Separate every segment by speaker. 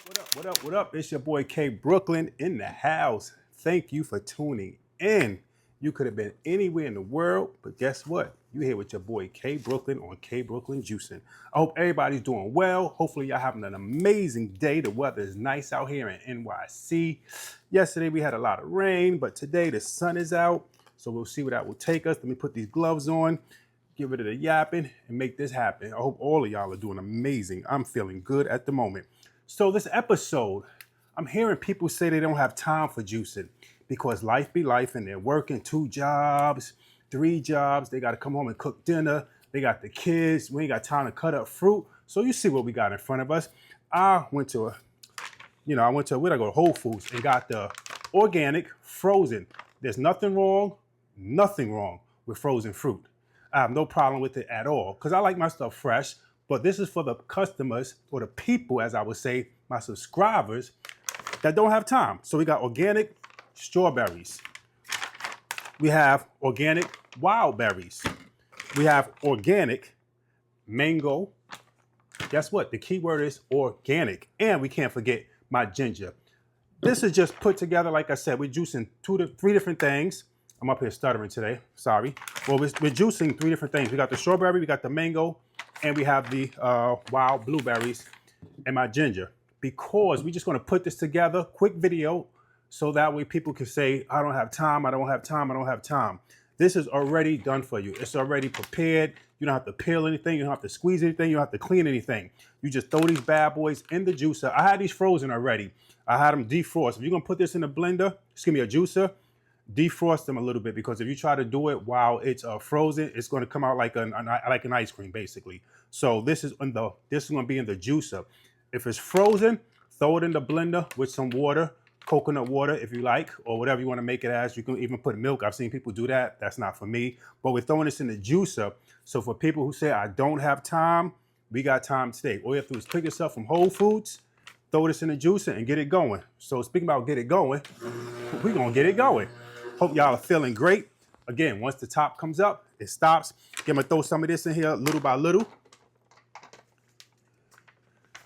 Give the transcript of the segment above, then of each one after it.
Speaker 1: What up, what up, what up? It's your boy K Brooklyn in the house. Thank you for tuning in. You could have been anywhere in the world, but guess what? You're here with your boy K Brooklyn on K Brooklyn Juicing. I hope everybody's doing well. Hopefully y'all having an amazing day. The weather is nice out here in NYC. Yesterday we had a lot of rain, but today the sun is out. So we'll see where that will take us. Let me put these gloves on, get rid of the yapping, and make this happen. I hope all of y'all are doing amazing. I'm feeling good at the moment. So this episode, I'm hearing people say they don't have time for juicing because life be life and they're working 2 jobs, 3 jobs. They got to come home and cook dinner. They got the kids. We ain't got time to cut up fruit. So you see what we got in front of us. I went to where'd I go? Whole Foods and got the organic frozen. There's nothing wrong with frozen fruit. I have no problem with it at all because I like my stuff fresh. But this is for the customers or the people, as I would say, my subscribers that don't have time. So we got organic strawberries. We have organic wild berries. We have organic mango. Guess what? The key word is organic. And we can't forget my ginger. This is just put together, like I said, we're juicing 2 to 3 different things. I'm up here stuttering today, sorry. Well, we're juicing 3 different things. We got the strawberry, we got the mango, and we have the wild blueberries and my ginger. Because we're just gonna put this together, quick video, so that way people can say, I don't have time, I don't have time, I don't have time. This is already done for you. It's already prepared. You don't have to peel anything, you don't have to squeeze anything, you don't have to clean anything. You just throw these bad boys in the juicer. I had these frozen already. I had them defrost. If you're gonna put this in a blender, excuse me, a juicer, defrost them a little bit, because if you try to do it while it's frozen, it's going to come out like an ice cream basically. So this is going to be in the juicer. If it's frozen, throw it in the blender with some water, coconut water if you like, or whatever you want to make it as. You can even put milk. I've seen people do that. That's not for me. But we're throwing this in the juicer. So for people who say I don't have time, we got time today. All you have to do is pick yourself from Whole Foods, throw this in the juicer, and get it going. So speaking about get it going, we're going to get it going. Hope y'all are feeling great. Again, once the top comes up, it stops. I'm gonna throw some of this in here little by little.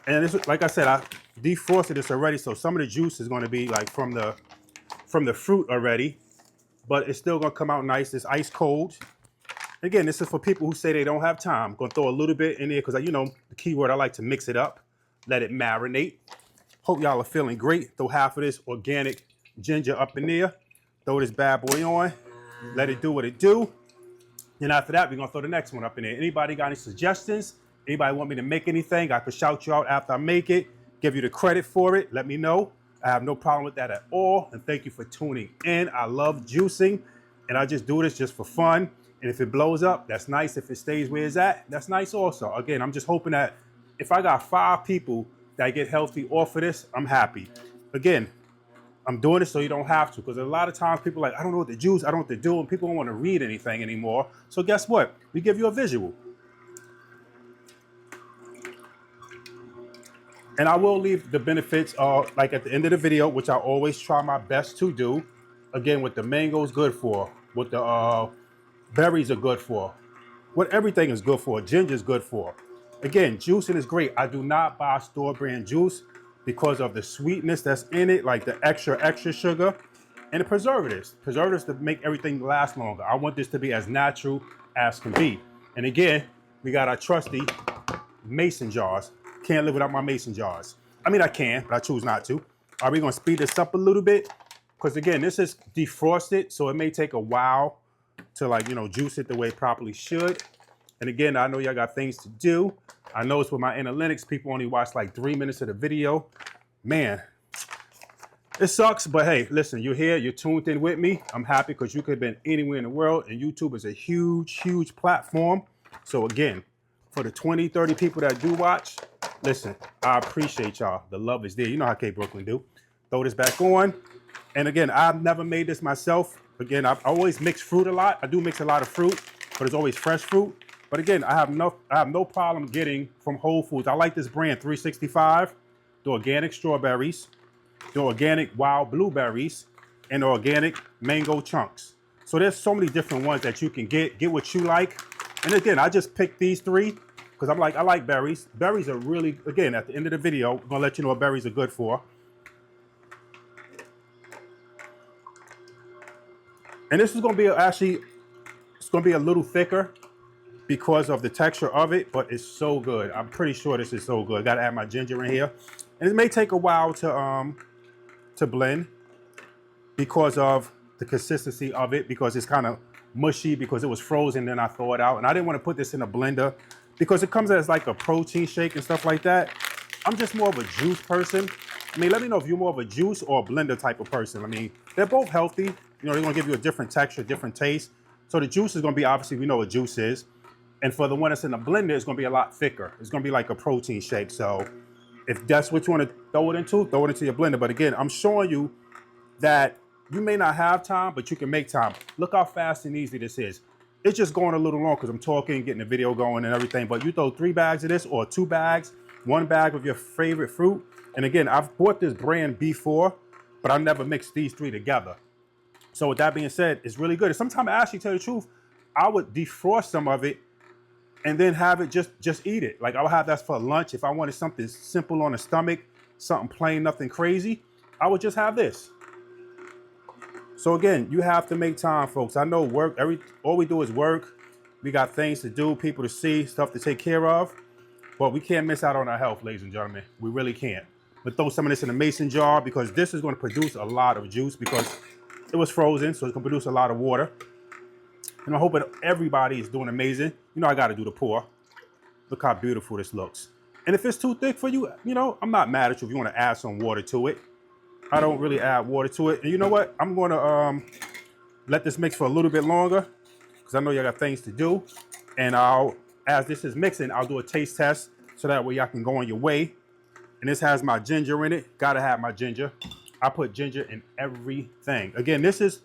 Speaker 1: And this, like I said, I defrosted this already, so some of the juice is gonna be like from the fruit already, but it's still gonna come out nice. It's ice cold. Again, this is for people who say they don't have time. I'm gonna throw a little bit in there because, you know, the key word, I like to mix it up, let it marinate. Hope y'all are feeling great. Throw half of this organic ginger up in there. Throw this bad boy on, let it do what it do. Then after that, we're gonna throw the next one up in there. Anybody got any suggestions? Anybody want me to make anything? I could shout you out after I make it, give you the credit for it, let me know. I have no problem with that at all. And thank you for tuning in. I love juicing and I just do this just for fun. And if it blows up, that's nice. If it stays where it's at, that's nice also. Again, I'm just hoping that if I got 5 people that get healthy off of this, I'm happy. Again, I'm doing it so you don't have to, because a lot of times people are like, I don't know what to juice, I don't know what to do, and people don't want to read anything anymore. So guess what? We give you a visual. And I will leave the benefits like at the end of the video, which I always try my best to do. Again, what the mango is good for, what the berries are good for, what everything is good for, ginger is good for. Again, juicing is great. I do not buy store brand juice because of the sweetness that's in it, like the extra sugar, and the preservatives. Preservatives to make everything last longer. I want this to be as natural as can be. And again, we got our trusty mason jars. Can't live without my mason jars. I mean, I can, but I choose not to. Are we gonna speed this up a little bit? Because again, this is defrosted, so it may take a while to, like, you know, juice it the way it properly should. And again, I know y'all got things to do. I know it's with my analytics, people only watch like 3 minutes of the video. Man, it sucks, but hey, listen, you're here, you're tuned in with me. I'm happy because you could have been anywhere in the world, and YouTube is a huge, huge platform. So again, for the 20, 30 people that do watch, listen, I appreciate y'all. The love is there. You know how K Brooklyn do. Throw this back on. And again, I've never made this myself. Again, I always mix fruit a lot. I do mix a lot of fruit, but it's always fresh fruit. But again, I have no problem getting from Whole Foods. I like this brand 365, the organic strawberries, the organic wild blueberries, and the organic mango chunks. So there's so many different ones that you can get what you like. And again, I just picked these 3 because I like berries. Berries are really, again, at the end of the video, I'm gonna let you know what berries are good for. And this is gonna be actually, it's gonna be a little thicker because of the texture of it, but it's so good. I'm pretty sure this is so good. Gotta add my ginger in here. And it may take a while to blend because of the consistency of it, because it's kind of mushy because it was frozen, then I throw it out. And I didn't want to put this in a blender because it comes as like a protein shake and stuff like that. I'm just more of a juice person. I mean, let me know if you're more of a juice or a blender type of person. I mean, they're both healthy. You know, they're gonna give you a different texture, different taste. So the juice is gonna be, obviously, we know what juice is. And for the one that's in the blender, it's gonna be a lot thicker. It's gonna be like a protein shake. So if that's what you wanna throw it into your blender. But again, I'm showing you that you may not have time, but you can make time. Look how fast and easy this is. It's just going a little long because I'm talking, getting the video going and everything, but you throw 3 bags of this or 2 bags, 1 bag of your favorite fruit. And again, I've bought this brand before, but I've never mixed these 3 together. So with that being said, it's really good. And sometimes, I actually tell you the truth, I would defrost some of it and then have it just eat it. Like I would have that for lunch. If I wanted something simple on the stomach, something plain, nothing crazy, I would just have this. So again, you have to make time, folks. I know work, all we do is work. We got things to do, people to see, stuff to take care of, but we can't miss out on our health, ladies and gentlemen. We really can't. But throw some of this in a mason jar because this is going to produce a lot of juice because it was frozen, so it's going to produce a lot of water. And I'm hoping everybody is doing amazing. You know, I got to do the pour. Look how beautiful this looks. And if it's too thick for you, you know, I'm not mad at you if you want to add some water to it. I don't really add water to it. And you know what? I'm going to let this mix for a little bit longer because I know y'all got things to do. And as this is mixing, I'll do a taste test so that way y'all can go on your way. And this has my ginger in it. Gotta have my ginger. I put ginger in everything. Again, this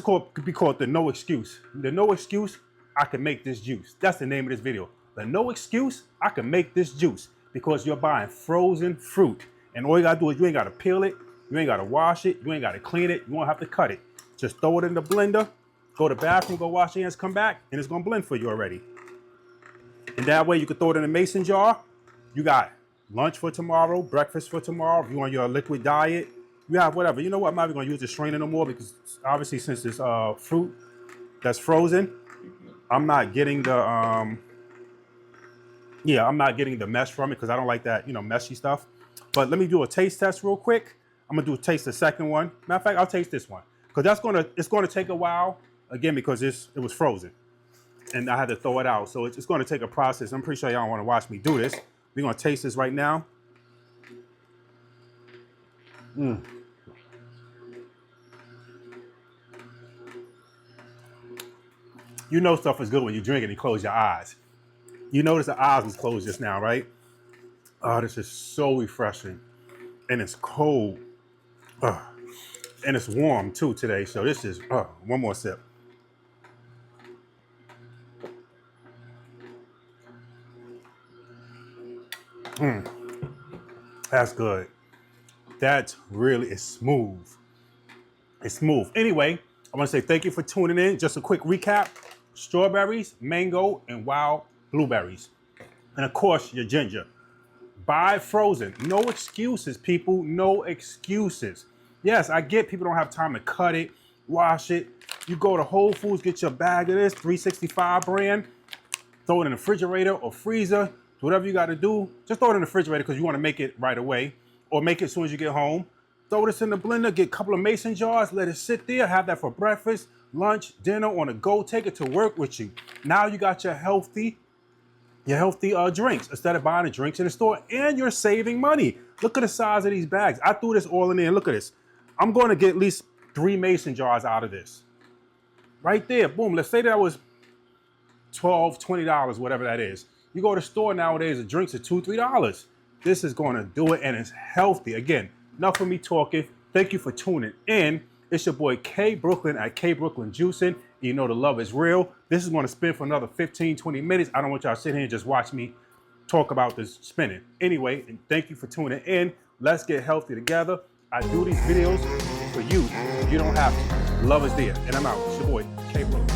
Speaker 1: could be called the no excuse. The no excuse, I can make this juice. That's the name of this video. The no excuse, I can make this juice because you're buying frozen fruit. And all you gotta do is you ain't gotta peel it, you ain't gotta wash it, you ain't gotta clean it, you won't have to cut it. Just throw it in the blender, go to the bathroom, go wash your hands, come back, and it's gonna blend for you already. And that way you can throw it in a mason jar. You got lunch for tomorrow, breakfast for tomorrow. If you want your liquid diet, you have whatever. You know what, I'm not even gonna use the strainer no more because obviously since it's fruit that's frozen, I'm not getting the, I'm not getting the mesh from it because I don't like that, you know, messy stuff. But let me do a taste test real quick. I'm gonna do a taste the second one. Matter of fact, I'll taste this one because it's gonna take a while again because it was frozen and I had to throw it out. So it's gonna take a process. I'm pretty sure y'all don't want to watch me do this. We're gonna taste this right now. You know stuff is good when you drink it and you close your eyes. You notice the eyes was closed just now, right? Oh, this is so refreshing. And it's cold. And it's warm too today. So this is, one more sip. That's good. That really is smooth. It's smooth. Anyway, I want to say thank you for tuning in. Just a quick recap. Strawberries, mango, and wild blueberries. And of course, your ginger. Buy frozen. No excuses, people. No excuses. Yes, I get people don't have time to cut it, wash it. You go to Whole Foods, get your bag of this, 365 brand, throw it in the refrigerator or freezer, whatever you got to do. Just throw it in the refrigerator because you want to make it right away or make it as soon as you get home. Throw this in the blender, get a couple of mason jars, let it sit there, have that for breakfast, lunch, dinner, on the go, take it to work with you. Now you got your healthy drinks instead of buying the drinks in the store, and you're saving money. Look at the size of these bags. I threw this all in there, and look at this. I'm going to get at least 3 mason jars out of this. Right there, boom. Let's say that was $12, $20, whatever that is. You go to the store nowadays, the drinks are $2, $3. This is going to do it, and it's healthy. Again, enough of me talking. Thank you for tuning in. It's your boy K Brooklyn at kbklynjuicing. You know the love is real. This is going to spin for another 15, 20 minutes. I don't want y'all to sit here and just watch me talk about this spinning. Anyway, and thank you for tuning in. Let's get healthy together. I do these videos for you. You don't have to. Love is there. And I'm out. It's your boy K Brooklyn.